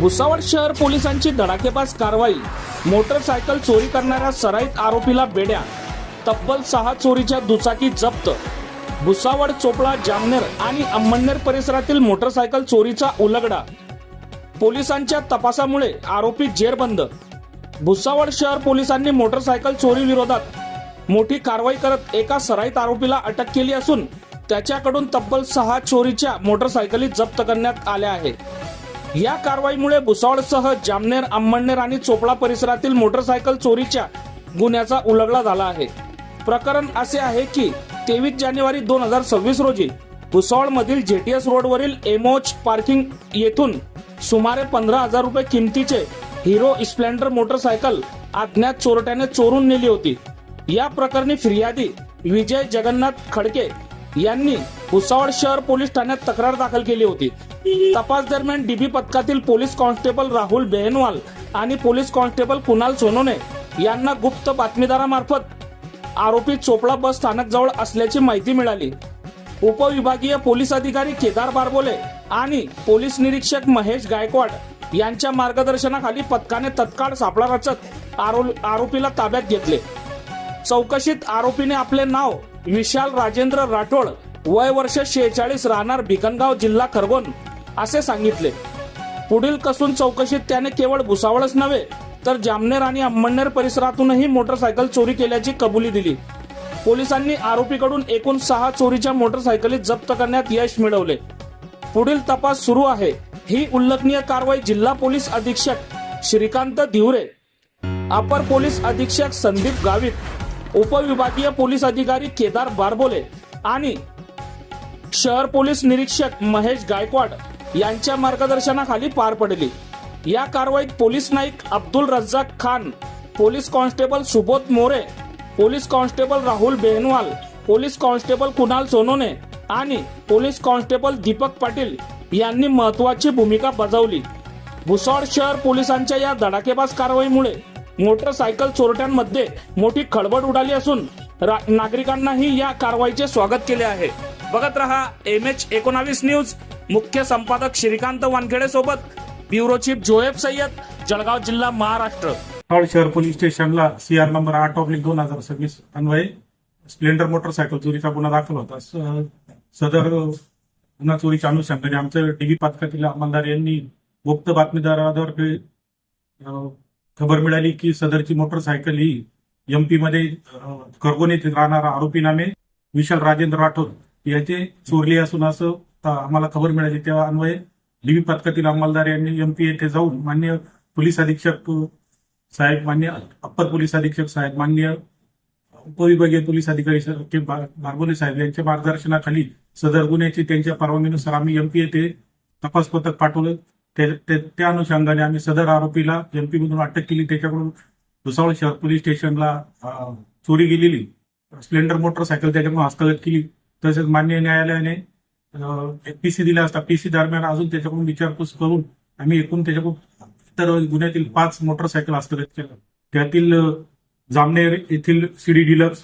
भुसावळ शहर पोलिसांची धडाकेबाज कारवाई। मोटरसायकल चोरी करणाऱ्या सराईत आरोपीला बेड्या। तब्बल 6 चोरीच्या दुचाकी जप्त। भुसावळ, चोपडा, जामनेर आणि अंमळनेर परिसरातील मोटरसायकल चोरीचा उलगडा। पोलिसांच्या तपासामुळे आरोपी जेरबंद। भुसावळ शहर पोलिसांनी मोटरसायकल चोरी विरोधात मोठी कारवाई करत एका सराईत आरोपीला अटक केली असून त्याच्याकडून तब्बल 6 चोरीच्या मोटरसायकली जप्त करण्यात आल्या आहेत। या कारवाईमुळे भुसावळसह जामनेर, अंमळनेर आणि चोपडा परिसरातील मोटरसायकल चोरीच्या गुन्ह्याचा उलगडा झाला आहे। प्रकरण असे आहे की 23 जानेवारी 2026 रोजी भुसावळ मधील जेटीएस रोडवरील एमओच पार्किंग येथून सुमारे 15,000 रुपये किमतीचे हिरो स्प्लेंडर मोटरसायकल अज्ञात चोरट्याने चोरून नेली होती। या प्रकरणी फिर्यादी विजय जगन्नाथ खडके यांनी भुसावळ शहर पोलीस ठाण्यात तक्रार दाखल केली होती। तपास दरम्यान डीबी पथकातील पोलीस कॉन्स्टेबल राहुल बेहनवाल आणि पोलीस कॉन्स्टेबल कुणाल सोनोने यांना गुप्त बातमीदारामार्फत आरोपी चोपडा बस स्थानक जवळ असल्याची माहिती मिळाली। उपविभागीय पोलीस अधिकारी केदार बारबोले आणि पोलीस निरीक्षक महेश गायकवाड यांच्या मार्गदर्शनाखाली पथकाने तत्काळ सापळा रचत आरोपीला ताब्यात घेतले। चौकशीत आरोपीने आपले नाव विशाल राजेंद्र राठोड, वय वर्ष 46, राहणार भिकनगाव, जिल्हा खरगोन असे सांगितले। पुढील कसून चौकशीत त्याने केवळ भुसावळच नव्हे तर जामनेर आणि अंमळनेर परिसरातूनही मोटरसायकल चोरी केल्याची कबुली दिली। पोलिसांनी आरोपीकडून एकूण 6 चोरीच्या मोटरसायकली जप्त करण्यात यश मिळवले। पुढील तपास सुरू आहे। ही उल्लेखनीय कारवाई जिल्हा पोलीस अधीक्षक श्रीकांत धिवरे, अपर पोलीस अधीक्षक संदीप गावित, उपविभागीय पोलीस अधिकारी केदार बारबोले आणि शहर पोलीस निरीक्षक महेश गायकवाड यांच्या मार्गदर्शनाखाली पार पडली। या कारवाईत police Naik Abdul Razzaq Khan, police constable Subodh More, police constable Rahul Behanwal, police constable Kunal Sonone आणि पोलीस कॉन्स्टेबल दीपक पाटील यांनी महत्त्वाची भूमिका बजावली। भुसावळ शहर पोलिसांच्या या धडाकेबाज कारवाईमुळे मोटरसायकल चोरट्यांमध्ये मोठी खळबळ उडाली असून नागरिकांनाही या कारवाईचे स्वागत केले आहे। बघत रहा MH19 न्यूज। मुख्य संपादक श्रीकांत वानखेडे सोबत ब्युरो चीफ जोएब सय्यद, जळगाव जिल्हा, महाराष्ट्र। भुसावळ शहर पोलीस स्टेशनला CR नंबर 8/2026 अन्वये स्प्लेंडर मोटरसायकल चोरीचा गुन्हा दाखल होता। सदर गुन्हा चोरीच्या अनुषंगाने आमच्या डीबी पथकातील अंमलदार यांनी गुप्त बातमीदाराद्वारे खबर मिळाली की सदरची मोटरसायकल ही MP मध्ये खरगोन येथे राहणारा आरोपी नामे विशाल राजेंद्र राठोड याचे चोरली असून असं आम्हाला खबर मिळाली। तेव्हा अन्वये डीबी पथकातील अंमलदार यांनी MP येथे जाऊन मान्य पोलीस अधीक्षक साहेब, मान्य अप्पर पोलीस अधीक्षक साहेब, मान्य उपविभागीय पोलीस अधिकारी बारबोले साहेब यांच्या मार्गदर्शनाखाली सदर गुन्ह्याची त्यांच्या परवानगीनुसार आम्ही MP येथे तपास पथक पाठवलं। त्या अनुषंगाने आम्ही सदर आरोपीला MP मधून अटक केली। त्याच्याकडून भुसावळ शहर पोलीस स्टेशनला चोरी गेलेली स्प्लेंडर मोटरसायकल त्याच्याकडून हस्तगत केली। तसेच मान्य न्यायालयाने PC दिला असता PC दरम्यान अजून त्याच्याकडून विचारपूस करून आम्ही एकूण त्याच्याकडून इतर गुन्ह्यातील 5 मोटरसायकल हस्तगत केल्या। त्यातील जामनेर येथील CD डीलक्स,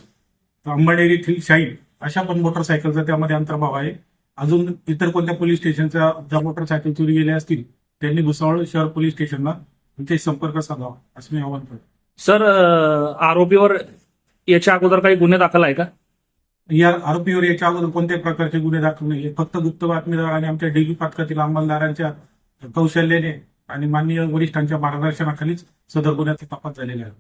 अंमळनेर येथील शाईन अशा पण मोटरसायकलचा त्यामध्ये अंतर्भाव आहे। अजून इतर कोणत्या पोलीस स्टेशनच्या ज्या मोटरसायकल चोरी गेल्या असतील त्यांनी भुसावळ शहर पोलीस स्टेशनला त्यांचे संपर्क साधावा असं मी आवाहन करतो। सर, आरोपीवर याच्या अगोदर काही गुन्हे दाखल आहे का? या आरोपीवर याच्या अगोदर कोणत्याही प्रकारचे गुन्हे दाखल नाही। फक्त गुप्त बातमीदार आणि आमच्या डीबी पथकातील अंमलदारांच्या कौशल्याने आणि माननीय वरिष्ठांच्या मार्गदर्शनाखालीच सदर गुन्ह्याचा तपास झालेला आहे।